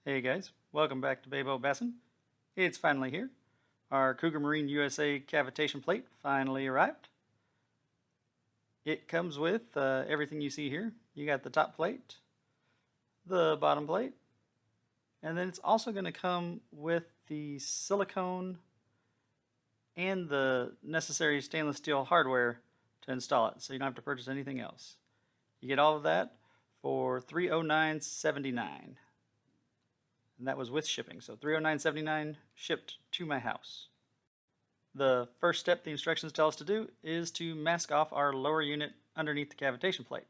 Hey guys, welcome back to Baybo Bassin. It's finally here. Our Cougar Marine USA Cavitation Plate finally arrived. It comes with everything you see here. You got the top plate, the bottom plate, and then it's also going to come with the silicone and the necessary stainless steel hardware to install it, so you don't have to purchase anything else. You get all of that for $309.79. And that was with shipping, so $309.79 shipped to my house. The first step the instructions tell us to do is to mask off our lower unit underneath the cavitation plate.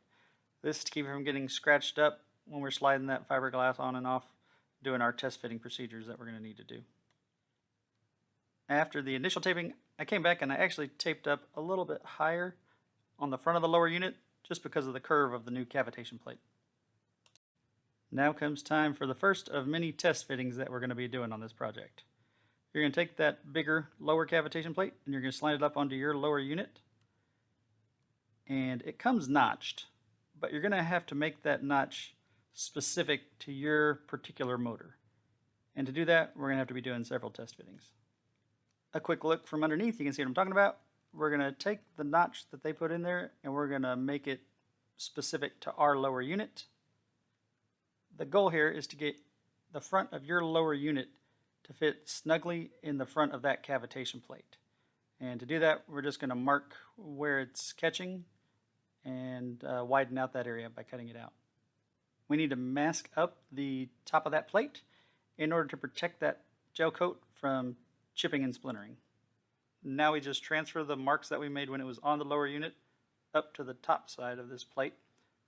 This is to keep it from getting scratched up when we're sliding that fiberglass on and off, doing our test fitting procedures that we're going to need to do. After the initial taping, I came back and I actually taped up a little bit higher on the front of the lower unit just because of the curve of the new cavitation plate. Now comes time for the first of many test fittings that we're going to be doing on this project. You're going to take that bigger lower cavitation plate and you're going to slide it up onto your lower unit. And it comes notched, but you're going to have to make that notch specific to your particular motor. And to do that, we're going to have to be doing several test fittings. A quick look from underneath, you can see what I'm talking about. We're going to take the notch that they put in there and we're going to make it specific to our lower unit. The goal here is to get the front of your lower unit to fit snugly in the front of that cavitation plate. And to do that, we're just going to mark where it's catching and widen out that area by cutting it out. We need to mask up the top of that plate in order to protect that gel coat from chipping and splintering. Now we just transfer the marks that we made when it was on the lower unit up to the top side of this plate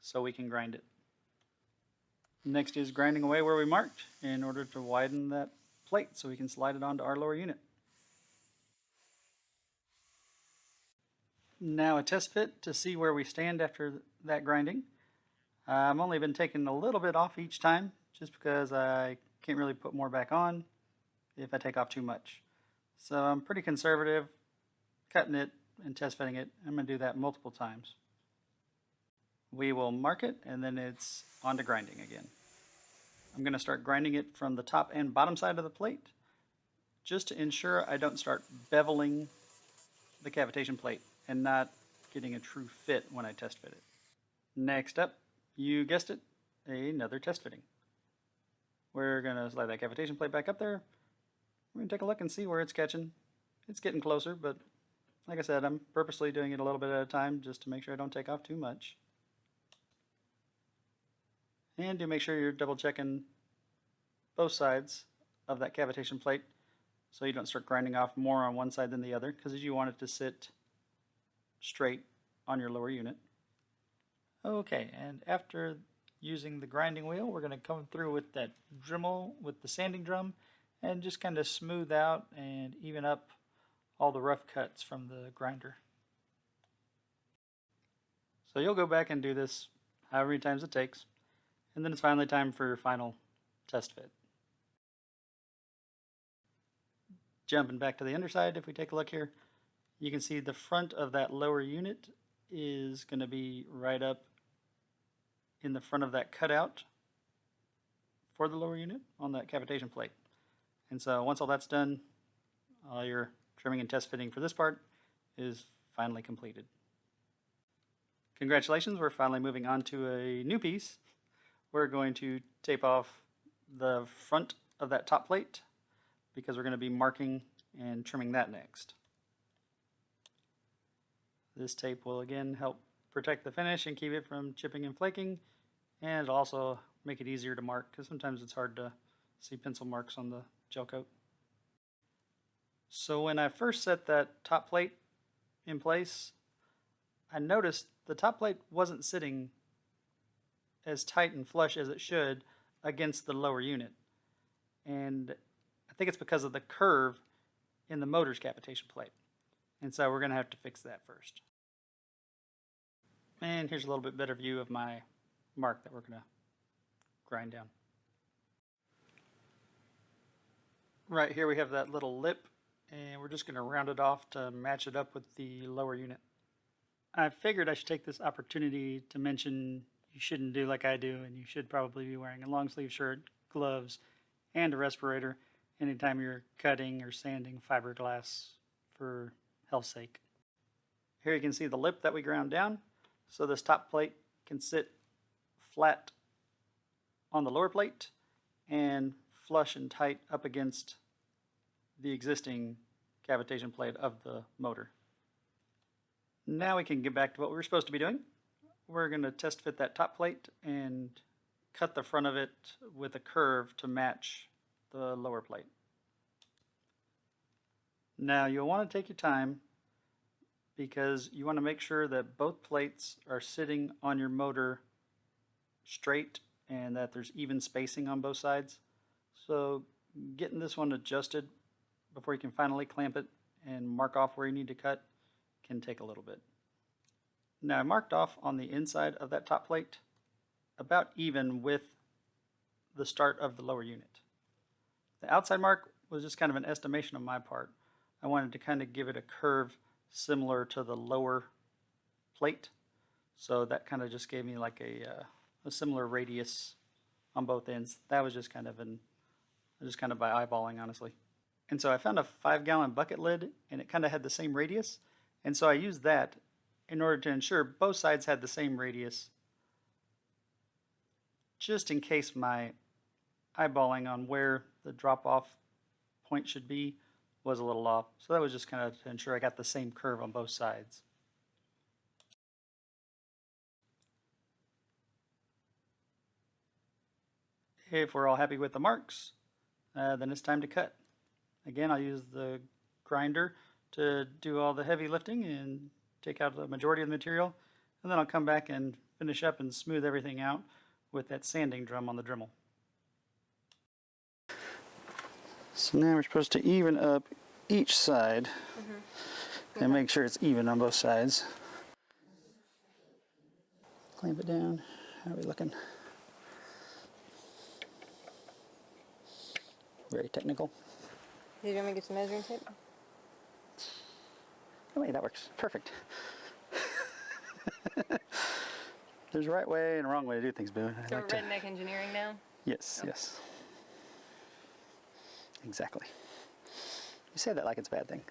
so we can grind it. Next is grinding away where we marked in order to widen that plate so we can slide it onto our lower unit. Now a test fit to see where we stand after that grinding. I've only been taking a little bit off each time just because I can't really put more back on if I take off too much. So I'm pretty conservative, cutting it and test fitting it. I'm going to do that multiple times. We will mark it and then it's on to grinding again. I'm going to start grinding it from the top and bottom side of the plate just to ensure I don't start beveling the cavitation plate and not getting a true fit when I test fit it. Next up, you guessed it, another test fitting. We're going to slide that cavitation plate back up there. We're going to take a look and see where it's catching. It's getting closer, but like I said, I'm purposely doing it a little bit at a time just to make sure I don't take off too much. And do make sure you're double checking both sides of that cavitation plate so you don't start grinding off more on one side than the other, because you want it to sit straight on your lower unit. Okay, and after using the grinding wheel, we're going to come through with that Dremel with the sanding drum and just kind of smooth out and even up all the rough cuts from the grinder. So you'll go back and do this however many times it takes. And then it's finally time for your final test fit. Jumping back to the underside, if we take a look here, you can see the front of that lower unit is going to be right up in the front of that cutout for the lower unit on that cavitation plate. And so once all that's done, all your trimming and test fitting for this part is finally completed. Congratulations, we're finally moving on to a new piece. We're going to tape off the front of that top plate because we're going to be marking and trimming that next. This tape will again help protect the finish and keep it from chipping and flaking, and also make it easier to mark because sometimes it's hard to see pencil marks on the gel coat. So when I first set that top plate in place, I noticed the top plate wasn't sitting as tight and flush as it should against the lower unit. And I think it's because of the curve in the motor's cavitation plate. And so we're going to have to fix that first. And here's a little bit better view of my mark that we're going to grind down. Right here we have that little lip, and we're just going to round it off to match it up with the lower unit. I figured I should take this opportunity to mention you shouldn't do like I do, and you should probably be wearing a long sleeve shirt, gloves, and a respirator anytime you're cutting or sanding fiberglass for health's sake. Here you can see the lip that we ground down, so this top plate can sit flat on the lower plate and flush and tight up against the existing cavitation plate of the motor. Now we can get back to what we were supposed to be doing. We're going to test fit that top plate and cut the front of it with a curve to match the lower plate. Now you'll want to take your time because you want to make sure that both plates are sitting on your motor straight and that there's even spacing on both sides. So getting this one adjusted before you can finally clamp it and mark off where you need to cut can take a little bit. Now I marked off on the inside of that top plate about even with the start of the lower unit. The outside mark was just kind of an estimation on my part. I wanted to kind of give it a curve similar to the lower plate, so that kind of just gave me like a similar radius on both ends. That was just kind of by eyeballing, honestly. And so I found a 5-gallon bucket lid, and it kind of had the same radius, and so I used that in order to ensure both sides had the same radius, just in case my eyeballing on where the drop-off point should be was a little off. So that was just kind of to ensure I got the same curve on both sides. If we're all happy with the marks, then it's time to cut. Again, I'll use the grinder to do all the heavy lifting and take out the majority of the material, and then I'll come back and finish up and smooth everything out with that sanding drum on the Dremel. So now we're supposed to even up each side and make sure it's even on both sides. Clamp it down. How are we looking? Very technical. Do you want me to get some measuring tape? Oh wait, that works. Perfect. There's a right way and a wrong way to do things, Boo. So we're redneck engineering now? Yes, okay. Yes. Exactly. You say that like it's a bad thing.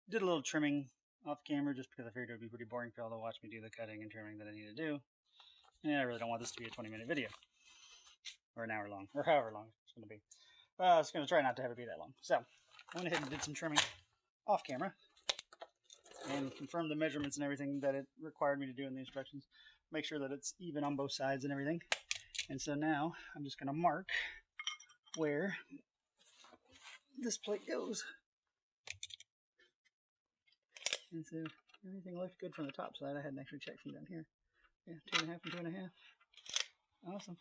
Did a little trimming off camera just because I figured it would be pretty boring for y'all to watch me do the cutting and trimming that I need to do. And I really don't want this to be a 20-minute video. Or an hour long, or however long it's going to be. I was going to try not to have it be that long. So, I went ahead and did some trimming off camera and confirmed the measurements and everything that it required me to do in the instructions. Make sure that it's even on both sides and everything. And so now, I'm just going to mark where this plate goes. And so, everything looked good from the top side. I hadn't actually checked from down here. Yeah, 2.5 and 2.5. Awesome.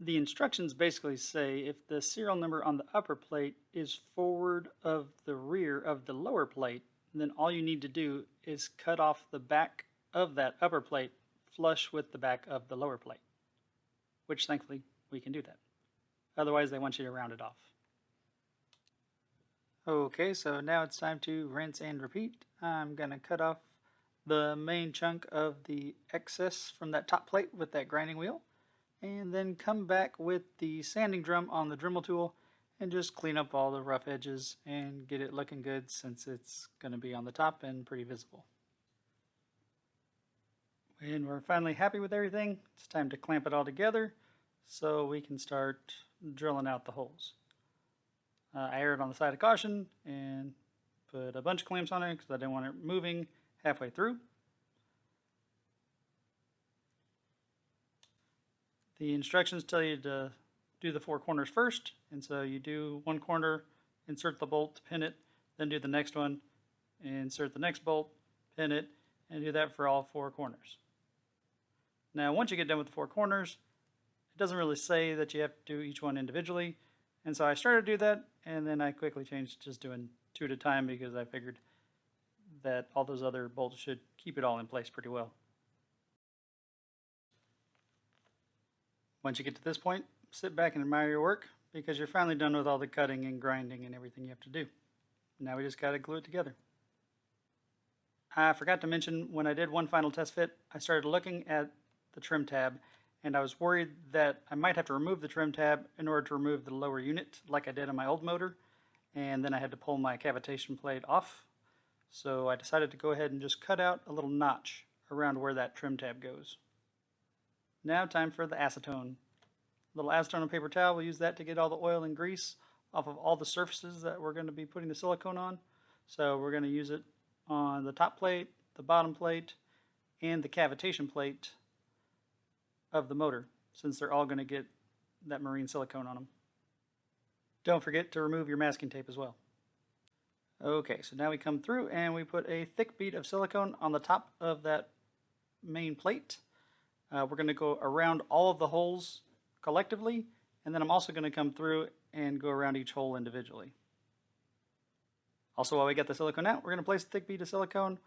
The instructions basically say if the serial number on the upper plate is forward of the rear of the lower plate, then all you need to do is cut off the back of that upper plate flush with the back of the lower plate, which thankfully we can do that. Otherwise they want you to round it off. Okay, so now it's time to rinse and repeat. I'm going to cut off the main chunk of the excess from that top plate with that grinding wheel, and then come back with the sanding drum on the Dremel tool and just clean up all the rough edges and get it looking good since it's going to be on the top and pretty visible. When we're finally happy with everything, it's time to clamp it all together so we can start drilling out the holes. I erred on the side of caution and put a bunch of clamps on it because I didn't want it moving halfway through. The instructions tell you to do the 4 corners first, and so you do one corner, insert the bolt, pin it, then do the next one, insert the next bolt, pin it, and do that for all 4 corners. Now once you get done with the 4 corners, it doesn't really say that you have to do each one individually, and so I started to do that, and then I quickly changed to just doing 2 at a time because I figured that all those other bolts should keep it all in place pretty well. Once you get to this point, sit back and admire your work because you're finally done with all the cutting and grinding and everything you have to do. Now we just got to glue it together. I forgot to mention, when I did one final test fit, I started looking at the trim tab, and I was worried that I might have to remove the trim tab in order to remove the lower unit like I did on my old motor, and then I had to pull my cavitation plate off. So I decided to go ahead and just cut out a little notch around where that trim tab goes. Now time for the acetone. A little acetone on paper towel, we'll use that to get all the oil and grease off of all the surfaces that we're going to be putting the silicone on. So we're going to use it on the top plate, the bottom plate, and the cavitation plate of the motor, since they're all going to get that marine silicone on them. Don't forget to remove your masking tape as well. Okay, so now we come through and we put a thick bead of silicone on the top of that main plate. We're going to go around all of the holes collectively, and then I'm also going to come through and go around each hole individually. Also, while we get the silicone out, we're going to place a thick bead of silicone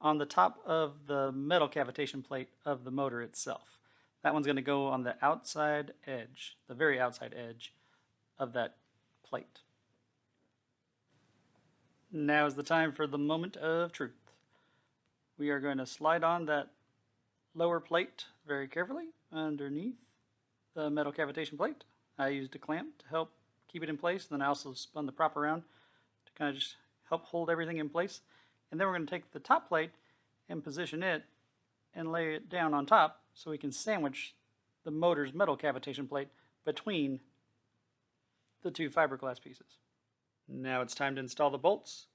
on the top of the metal cavitation plate of the motor itself. That one's going to go on the outside edge, the very outside edge of that plate. Now is the time for the moment of truth. We are going to slide on that lower plate very carefully underneath the metal cavitation plate. I used a clamp to help keep it in place, and then I also spun the prop around to kind of just help hold everything in place. And then we're going to take the top plate and position it and lay it down on top so we can sandwich the motor's metal cavitation plate between the two fiberglass pieces. Now it's time to install the bolts.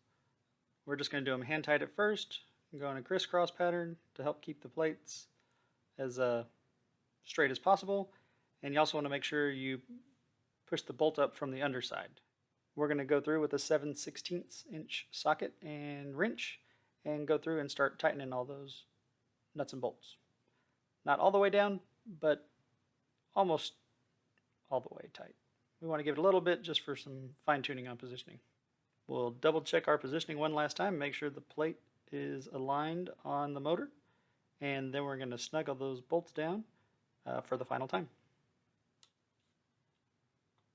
We're just going to do them hand tight at first and go in a crisscross pattern to help keep the plates as straight as possible. And you also want to make sure you push the bolt up from the underside. We're going to go through with a 7/16 inch socket and wrench and go through and start tightening all those nuts and bolts. Not all the way down, but almost all the way tight. We want to give it a little bit just for some fine tuning on positioning. We'll double check our positioning one last time, make sure the plate is aligned on the motor, and then we're going to snuggle those bolts down for the final time.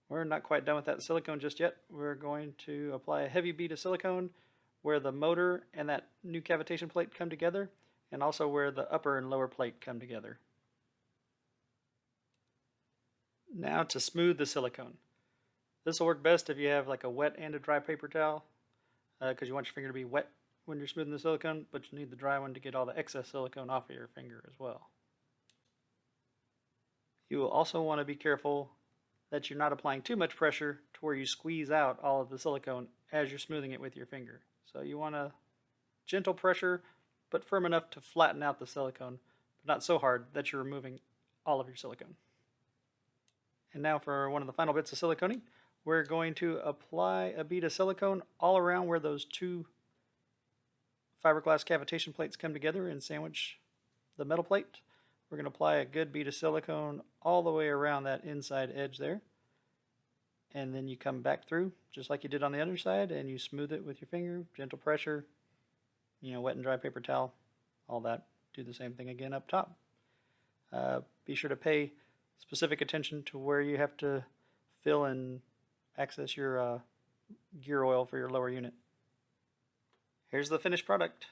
We're not quite done with that silicone just yet. We're going to apply a heavy bead of silicone where the motor and that new cavitation plate come together, and also where the upper and lower plate come together. Now to smooth the silicone. This will work best if you have like a wet and a dry paper towel, because you want your finger to be wet when you're smoothing the silicone, but you need the dry one to get all the excess silicone off of your finger as well. You will also want to be careful that you're not applying too much pressure to where you squeeze out all of the silicone as you're smoothing it with your finger. So you want a gentle pressure, but firm enough to flatten out the silicone, but not so hard that you're removing all of your silicone. And now for one of the final bits of siliconing, we're going to apply a bead of silicone all around where those two fiberglass cavitation plates come together and sandwich the metal plate. We're going to apply a good bead of silicone all the way around that inside edge there. And then you come back through just like you did on the other side, and you smooth it with your finger, gentle pressure, wet and dry paper towel, all that. Do the same thing again up top. Be sure to pay specific attention to where you have to fill and access your gear oil for your lower unit. Here's the finished product.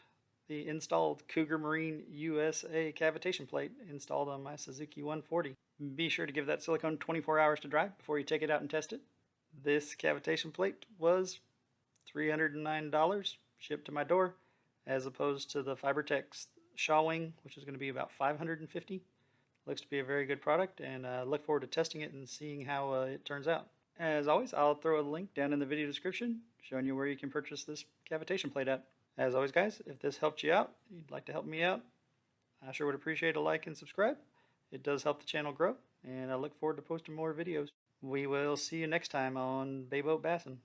The installed Cougar Marine USA cavitation plate installed on my Suzuki 140. Be sure to give that silicone 24 hours to dry before you take it out and test it. This cavitation plate was $309 shipped to my door, as opposed to the Fibertex Shaw Wing, which is going to be about $550. Looks to be a very good product, and I look forward to testing it and seeing how it turns out. As always, I'll throw a link down in the video description showing you where you can purchase this cavitation plate at. As always, guys, if this helped you out, you'd like to help me out, I sure would appreciate a like and subscribe. It does help the channel grow, and I look forward to posting more videos. We will see you next time on Bayboat Bassin'.